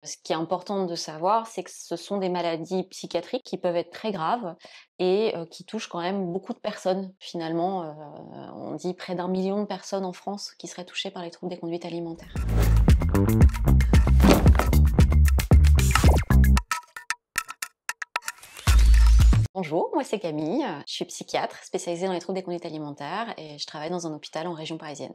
Ce qui est important de savoir, c'est que ce sont des maladies psychiatriques qui peuvent être très graves et qui touchent quand même beaucoup de personnes. Finalement, on dit près d'1 million de personnes en France qui seraient touchées par les troubles des conduites alimentaires. Bonjour, moi c'est Camille, je suis psychiatre spécialisée dans les troubles des conduites alimentaires et je travaille dans un hôpital en région parisienne.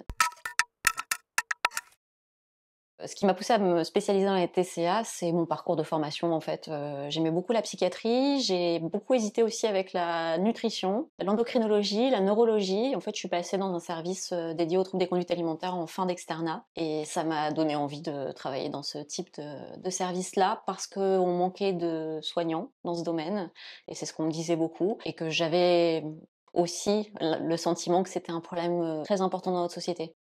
Ce qui m'a poussée à me spécialiser dans les TCA, c'est mon parcours de formation en fait. J'aimais beaucoup la psychiatrie, j'ai beaucoup hésité aussi avec la nutrition, l'endocrinologie, la neurologie. En fait, je suis passée dans un service dédié aux troubles des conduites alimentaires en fin d'externat et ça m'a donné envie de travailler dans ce type de service-là parce qu'on manquait de soignants dans ce domaine et c'est ce qu'on me disait beaucoup et que j'avais aussi le sentiment que c'était un problème très important dans notre société.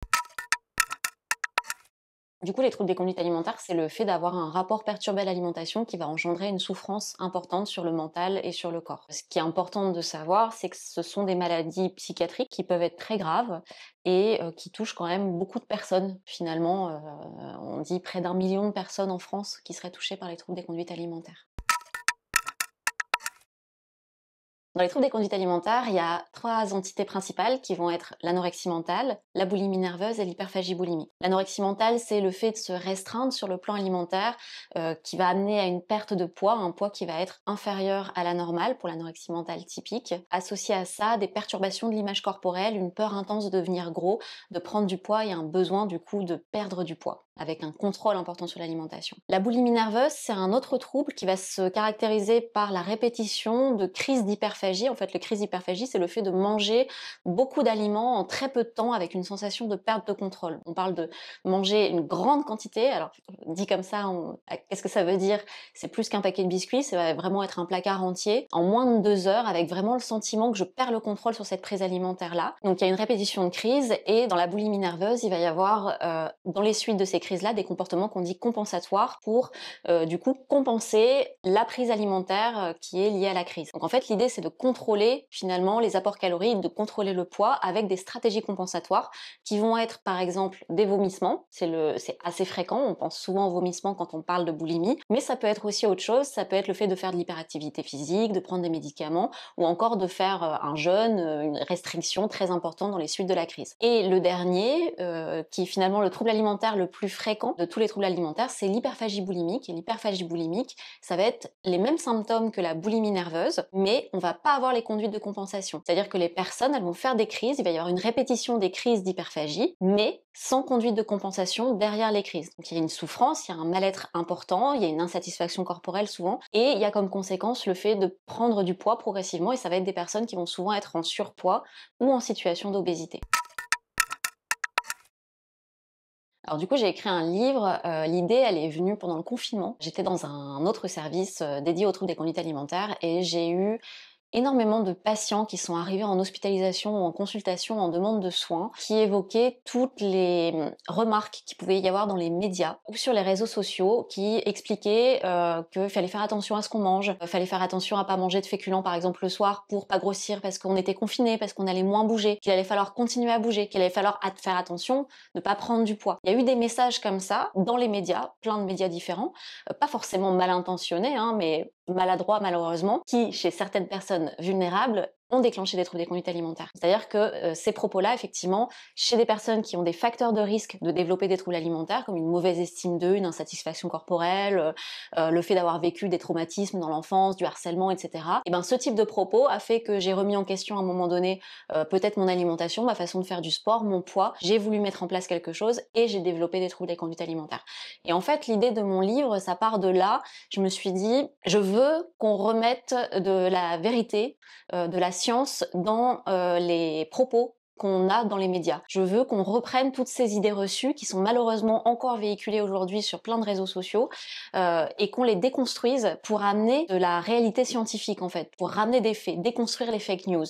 Du coup, les troubles des conduites alimentaires, c'est le fait d'avoir un rapport perturbé à l'alimentation qui va engendrer une souffrance importante sur le mental et sur le corps. Ce qui est important de savoir, c'est que ce sont des maladies psychiatriques qui peuvent être très graves et qui touchent quand même beaucoup de personnes. Finalement, on dit près d'1 million de personnes en France qui seraient touchées par les troubles des conduites alimentaires. Dans les troubles des conduites alimentaires, il y a 3 entités principales qui vont être l'anorexie mentale, la boulimie nerveuse et l'hyperphagie boulimique. L'anorexie mentale, c'est le fait de se restreindre sur le plan alimentaire qui va amener à une perte de poids, un poids qui va être inférieur à la normale pour l'anorexie mentale typique. Associé à ça, des perturbations de l'image corporelle, une peur intense de devenir gros, de prendre du poids et un besoin du coup de perdre du poids, avec un contrôle important sur l'alimentation. La boulimie nerveuse, c'est un autre trouble qui va se caractériser par la répétition de crises d'hyperphagie. En fait, les crises d'hyperphagie, c'est le fait de manger beaucoup d'aliments en très peu de temps avec une sensation de perte de contrôle. On parle de manger une grande quantité. Alors, dit comme ça, qu'est-ce que ça veut dire? C'est plus qu'un paquet de biscuits, ça va vraiment être un placard entier en moins de 2 heures avec vraiment le sentiment que je perds le contrôle sur cette prise alimentaire-là. Donc, il y a une répétition de crise et dans la boulimie nerveuse, il va y avoir dans les suites de ces crises-là des comportements qu'on dit compensatoires pour du coup compenser la prise alimentaire qui est liée à la crise. Donc en fait l'idée c'est de contrôler finalement les apports caloriques, de contrôler le poids avec des stratégies compensatoires qui vont être par exemple des vomissements, c'est assez fréquent, on pense souvent aux vomissements quand on parle de boulimie, mais ça peut être aussi autre chose, ça peut être le fait de faire de l'hyperactivité physique, de prendre des médicaments ou encore de faire un jeûne, une restriction très importante dans les suites de la crise. Et le dernier, qui est finalement le trouble alimentaire le plus fréquent de tous les troubles alimentaires, c'est l'hyperphagie boulimique. Et l'hyperphagie boulimique, ça va être les mêmes symptômes que la boulimie nerveuse, mais on va pas avoir les conduites de compensation. C'est-à-dire que les personnes, elles vont faire des crises, il va y avoir une répétition des crises d'hyperphagie, mais sans conduite de compensation derrière les crises. Donc il y a une souffrance, il y a un mal-être important, il y a une insatisfaction corporelle souvent, et il y a comme conséquence le fait de prendre du poids progressivement, et ça va être des personnes qui vont souvent être en surpoids ou en situation d'obésité. Alors du coup, j'ai écrit un livre, l'idée elle est venue pendant le confinement. J'étais dans un autre service, dédié aux troubles des conduites alimentaires et j'ai eu énormément de patients qui sont arrivés en hospitalisation ou en consultation en demande de soins, qui évoquaient toutes les remarques qu'il pouvait y avoir dans les médias ou sur les réseaux sociaux, qui expliquaient qu'il fallait faire attention à ce qu'on mange, fallait faire attention à pas manger de féculents par exemple le soir pour pas grossir parce qu'on était confinés, parce qu'on allait moins bouger, qu'il allait falloir continuer à bouger, qu'il allait falloir faire attention de pas prendre du poids. Il y a eu des messages comme ça dans les médias, plein de médias différents, pas forcément mal intentionnés, hein, mais maladroits malheureusement, qui, chez certaines personnes vulnérables, ont déclenché des troubles des conduites alimentaires. C'est-à-dire que ces propos-là, effectivement, chez des personnes qui ont des facteurs de risque de développer des troubles alimentaires, comme une mauvaise estime d'eux, une insatisfaction corporelle, le fait d'avoir vécu des traumatismes dans l'enfance, du harcèlement, etc. Et ben, ce type de propos a fait que j'ai remis en question à un moment donné peut-être mon alimentation, ma façon de faire du sport, mon poids. J'ai voulu mettre en place quelque chose et j'ai développé des troubles des conduites alimentaires. Et en fait, l'idée de mon livre, ça part de là. Je me suis dit, je veux qu'on remette de la vérité, de la science dans les propos qu'on a dans les médias. Je veux qu'on reprenne toutes ces idées reçues qui sont malheureusement encore véhiculées aujourd'hui sur plein de réseaux sociaux et qu'on les déconstruise pour amener de la réalité scientifique en fait, pour ramener des faits, déconstruire les fake news.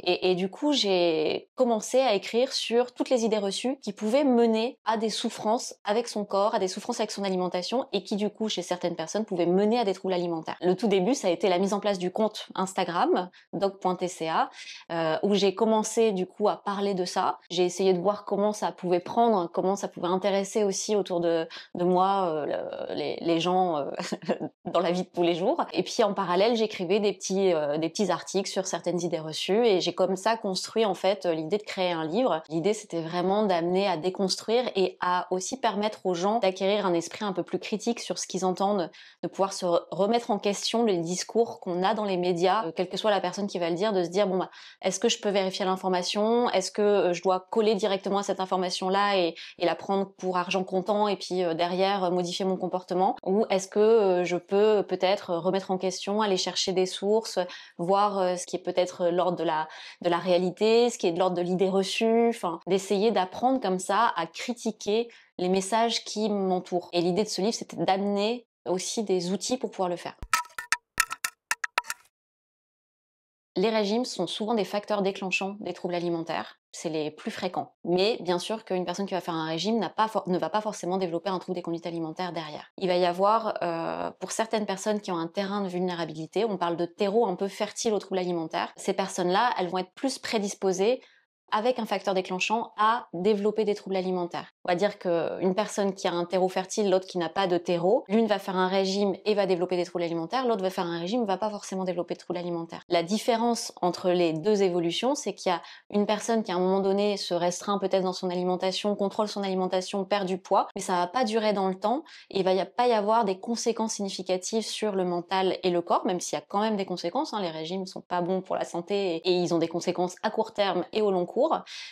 Et du coup, j'ai commencé à écrire sur toutes les idées reçues qui pouvaient mener à des souffrances avec son corps, à des souffrances avec son alimentation et qui du coup, chez certaines personnes, pouvaient mener à des troubles alimentaires. Le tout début, ça a été la mise en place du compte Instagram, doc.tca, où j'ai commencé du coup à parler de ça. J'ai essayé de voir comment ça pouvait prendre, comment ça pouvait intéresser aussi autour de moi les gens dans la vie de tous les jours. Et puis en parallèle, j'écrivais des petits articles sur certaines idées reçues et j'ai comme ça construit en fait l'idée de créer un livre. L'idée c'était vraiment d'amener à déconstruire et à aussi permettre aux gens d'acquérir un esprit un peu plus critique sur ce qu'ils entendent, de pouvoir se remettre en question les discours qu'on a dans les médias, quelle que soit la personne qui va le dire, de se dire bon bah est-ce que je peux vérifier l'information? Est-ce que je dois coller directement à cette information-là et la prendre pour argent comptant et puis derrière modifier mon comportement? Ou est-ce que je peux peut-être remettre en question, aller chercher des sources, voir ce qui est peut-être l'ordre de la réalité, ce qui est de l'ordre de l'idée reçue, enfin d'essayer d'apprendre comme ça à critiquer les messages qui m'entourent. Et l'idée de ce livre, c'était d'amener aussi des outils pour pouvoir le faire. Les régimes sont souvent des facteurs déclenchants des troubles alimentaires, c'est les plus fréquents. Mais bien sûr qu'une personne qui va faire un régime ne va pas forcément développer un trouble des conduites alimentaires derrière. Il va y avoir, pour certaines personnes qui ont un terrain de vulnérabilité, on parle de terreau un peu fertile aux troubles alimentaires, ces personnes-là, elles vont être plus prédisposées avec un facteur déclenchant à développer des troubles alimentaires. On va dire qu'une personne qui a un terreau fertile, l'autre qui n'a pas de terreau, l'une va faire un régime et va développer des troubles alimentaires, l'autre va faire un régime et va pas forcément développer de troubles alimentaires. La différence entre les deux évolutions, c'est qu'il y a une personne qui à un moment donné se restreint peut-être dans son alimentation, contrôle son alimentation, perd du poids, mais ça va pas durer dans le temps et il va pas y avoir des conséquences significatives sur le mental et le corps, même s'il y a quand même des conséquences, hein, les régimes sont pas bons pour la santé et ils ont des conséquences à court terme et au long cours.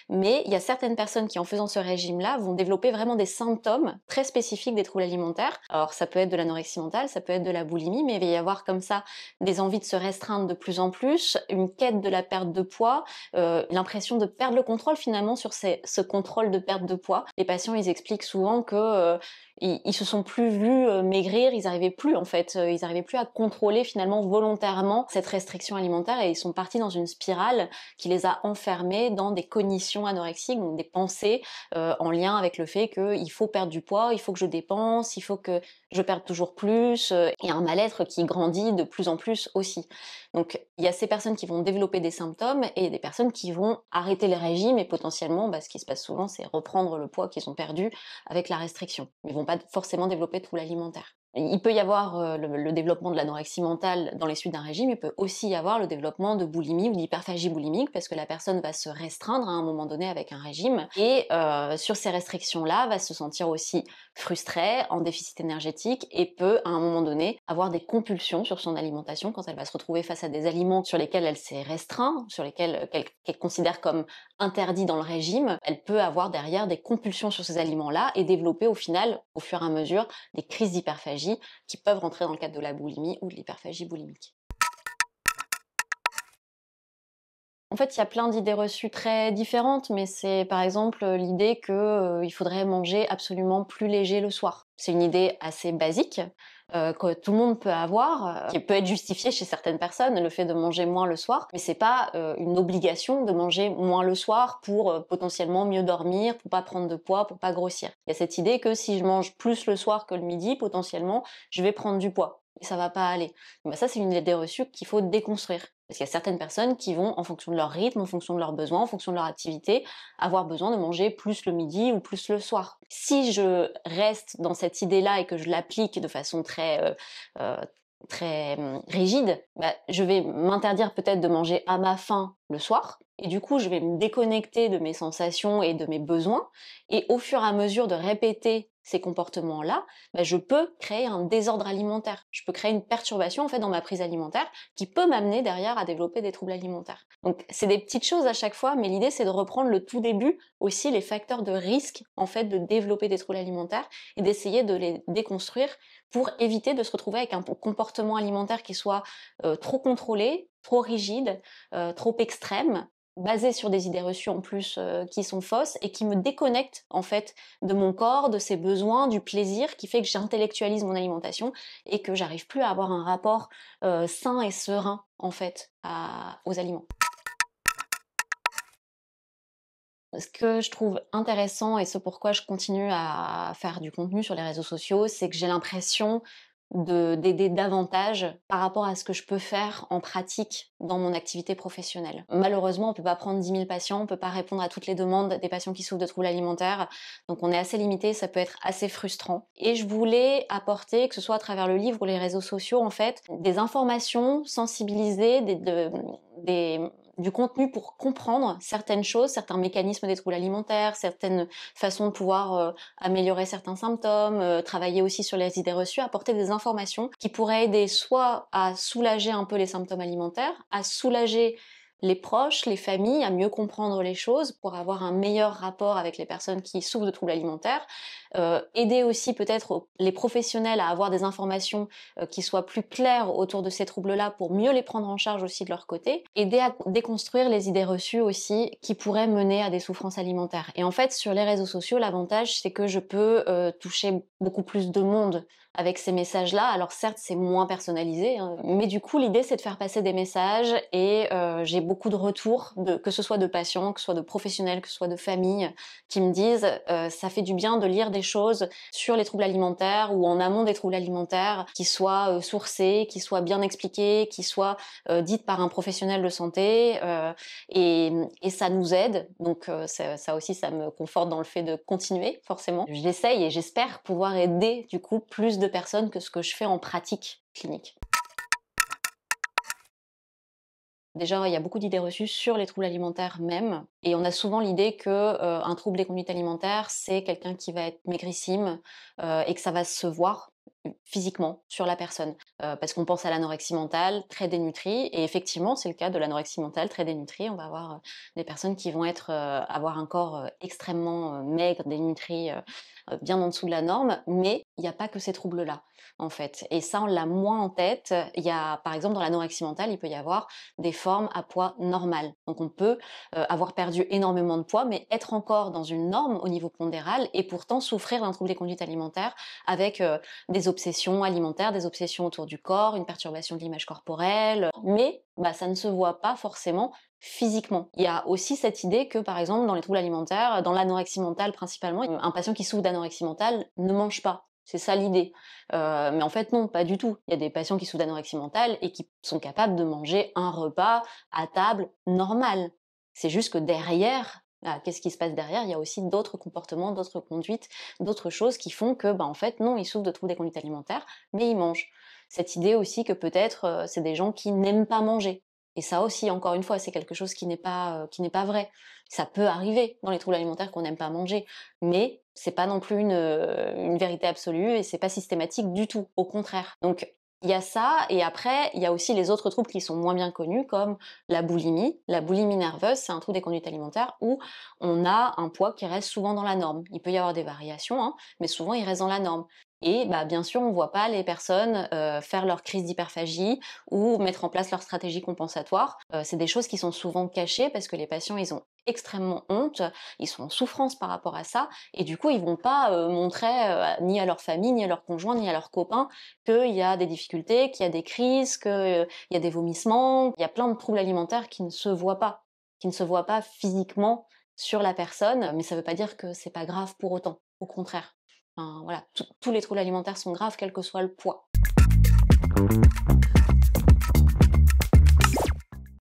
Mais il y a certaines personnes qui, en faisant ce régime-là, vont développer vraiment des symptômes très spécifiques des troubles alimentaires. Alors, ça peut être de l'anorexie mentale, ça peut être de la boulimie, mais il va y avoir comme ça des envies de se restreindre de plus en plus, une quête de la perte de poids, l'impression de perdre le contrôle finalement sur ce contrôle de perte de poids. Les patients, ils expliquent souvent que ils se sont plus vus maigrir, ils arrivaient plus en fait, ils arrivaient plus à contrôler finalement volontairement cette restriction alimentaire et ils sont partis dans une spirale qui les a enfermés dans des cognitions anorexiques, donc des pensées en lien avec le fait qu'il faut perdre du poids, il faut que je dépense, il faut que je perde toujours plus, et un mal-être qui grandit de plus en plus aussi. Donc il y a ces personnes qui vont développer des symptômes et des personnes qui vont arrêter les régimes et potentiellement, ce qui se passe souvent, c'est reprendre le poids qu'ils ont perdu avec la restriction. Ils vont pas forcément développer de troubles alimentaires. Il peut y avoir le développement de l'anorexie mentale dans les suites d'un régime, il peut aussi y avoir le développement de boulimie ou d'hyperphagie boulimique parce que la personne va se restreindre à un moment donné avec un régime et sur ces restrictions-là va se sentir aussi frustrée, en déficit énergétique et peut à un moment donné avoir des compulsions sur son alimentation quand elle va se retrouver face à des aliments sur lesquels elle s'est restreint, sur lesquels qu'elle considère comme interdits dans le régime. Elle peut avoir derrière des compulsions sur ces aliments-là et développer au final, au fur et à mesure, des crises d'hyperphagie qui peuvent rentrer dans le cadre de la boulimie ou de l'hyperphagie boulimique. En fait, il y a plein d'idées reçues très différentes, mais c'est par exemple l'idée que il faudrait manger absolument plus léger le soir. C'est une idée assez basique que tout le monde peut avoir, qui peut être justifiée chez certaines personnes, le fait de manger moins le soir, mais c'est pas une obligation de manger moins le soir pour potentiellement mieux dormir, pour pas prendre de poids, pour pas grossir. Il y a cette idée que si je mange plus le soir que le midi, potentiellement, je vais prendre du poids. Et ça va pas aller. Ça, c'est une idée reçue qu'il faut déconstruire. Parce qu'il y a certaines personnes qui vont, en fonction de leur rythme, en fonction de leurs besoins, en fonction de leur activité, avoir besoin de manger plus le midi ou plus le soir. Si je reste dans cette idée-là et que je l'applique de façon euh, très rigide, je vais m'interdire peut-être de manger à ma faim le soir, et du coup je vais me déconnecter de mes sensations et de mes besoins, et au fur et à mesure de répéter ces comportements-là, je peux créer un désordre alimentaire. Je peux créer une perturbation en fait dans ma prise alimentaire qui peut m'amener derrière à développer des troubles alimentaires. Donc c'est des petites choses à chaque fois, mais l'idée c'est de reprendre le tout début, aussi les facteurs de risque en fait de développer des troubles alimentaires et d'essayer de les déconstruire pour éviter de se retrouver avec un comportement alimentaire qui soit trop contrôlé, trop rigide, trop extrême, basé sur des idées reçues en plus qui sont fausses et qui me déconnectent en fait de mon corps, de ses besoins, du plaisir qui fait que j'intellectualise mon alimentation et que j'arrive plus à avoir un rapport sain et serein en fait aux aliments. Ce que je trouve intéressant et ce pourquoi je continue à faire du contenu sur les réseaux sociaux, c'est que j'ai l'impression d'aider davantage par rapport à ce que je peux faire en pratique dans mon activité professionnelle. Malheureusement, on peut pas prendre 10 000 patients, on peut pas répondre à toutes les demandes des patients qui souffrent de troubles alimentaires, donc on est assez limité, ça peut être assez frustrant. Et je voulais apporter, que ce soit à travers le livre ou les réseaux sociaux, en fait, des informations sensibilisées, du contenu pour comprendre certaines choses, certains mécanismes des troubles alimentaires, certaines façons de pouvoir améliorer certains symptômes, travailler aussi sur les idées reçues, apporter des informations qui pourraient aider soit à soulager un peu les symptômes alimentaires, à soulager les proches, les familles, à mieux comprendre les choses pour avoir un meilleur rapport avec les personnes qui souffrent de troubles alimentaires, aider aussi peut-être les professionnels à avoir des informations qui soient plus claires autour de ces troubles-là pour mieux les prendre en charge aussi de leur côté, aider à déconstruire les idées reçues aussi qui pourraient mener à des souffrances alimentaires. Et en fait, sur les réseaux sociaux, l'avantage c'est que je peux toucher beaucoup plus de monde avec ces messages-là. Alors certes, c'est moins personnalisé, hein, mais du coup, l'idée, c'est de faire passer des messages et j'ai beaucoup de retours, que ce soit de patients, que ce soit de professionnels, que ce soit de familles, qui me disent ça fait du bien de lire des choses sur les troubles alimentaires ou en amont des troubles alimentaires, qui soient sourcées, qui soient bien expliquées, qui soient dites par un professionnel de santé, et ça nous aide. Donc ça aussi, ça me conforte dans le fait de continuer, forcément. J'essaye et j'espère pouvoir aider du coup plus de personnes que ce que je fais en pratique clinique. Déjà, il y a beaucoup d'idées reçues sur les troubles alimentaires même, et on a souvent l'idée que un trouble des conduites alimentaires, c'est quelqu'un qui va être maigrissime et que ça va se voir physiquement sur la personne. Parce qu'on pense à l'anorexie mentale très dénutrie, et effectivement, c'est le cas de l'anorexie mentale très dénutrie. On va avoir des personnes qui vont avoir un corps extrêmement maigre, dénutri, bien en dessous de la norme, mais il n'y a pas que ces troubles-là, en fait. Et ça, on l'a moins en tête. Il y a, par exemple, dans l'anorexie mentale, il peut y avoir des formes à poids normal. Donc on peut avoir perdu énormément de poids, mais être encore dans une norme au niveau pondéral et pourtant souffrir d'un trouble des conduites alimentaires avec des obsessions alimentaires, des obsessions autour du corps, une perturbation de l'image corporelle, mais ça ne se voit pas forcément physiquement. Il y a aussi cette idée que, par exemple, dans les troubles alimentaires, dans l'anorexie mentale principalement, un patient qui souffre d'anorexie mentale ne mange pas. C'est ça l'idée. Mais en fait, non, pas du tout. Il y a des patients qui souffrent d'anorexie mentale et qui sont capables de manger un repas à table normal. C'est juste que derrière, qu'est-ce qui se passe derrière? Il y a aussi d'autres comportements, d'autres conduites, d'autres choses qui font que, en fait, non, ils souffrent de troubles des conduites alimentaires, mais ils mangent. Cette idée aussi que peut-être c'est des gens qui n'aiment pas manger. Et ça aussi, encore une fois, c'est quelque chose qui n'est pas vrai. Ça peut arriver dans les troubles alimentaires qu'on n'aime pas manger, mais c'est pas non plus une vérité absolue et c'est pas systématique du tout, au contraire. Donc il y a ça, et après il y a aussi les autres troubles qui sont moins bien connus comme la boulimie. La boulimie nerveuse, c'est un trouble des conduites alimentaires où on a un poids qui reste souvent dans la norme. Il peut y avoir des variations, hein, mais souvent il reste dans la norme. Et bien sûr, on voit pas les personnes faire leur crise d'hyperphagie ou mettre en place leur stratégie compensatoire. C'est des choses qui sont souvent cachées parce que les patients, ils ont extrêmement honte, ils sont en souffrance par rapport à ça, et du coup, ils vont pas montrer ni à leur famille, ni à leur conjoint, ni à leurs copains qu'il y a des difficultés, qu'il y a des crises, qu'il y a des vomissements. Il y a plein de troubles alimentaires qui ne se voient pas, physiquement sur la personne, mais ça veut pas dire que c'est pas grave pour autant. Au contraire. Enfin, voilà, tous les troubles alimentaires sont graves, quel que soit le poids.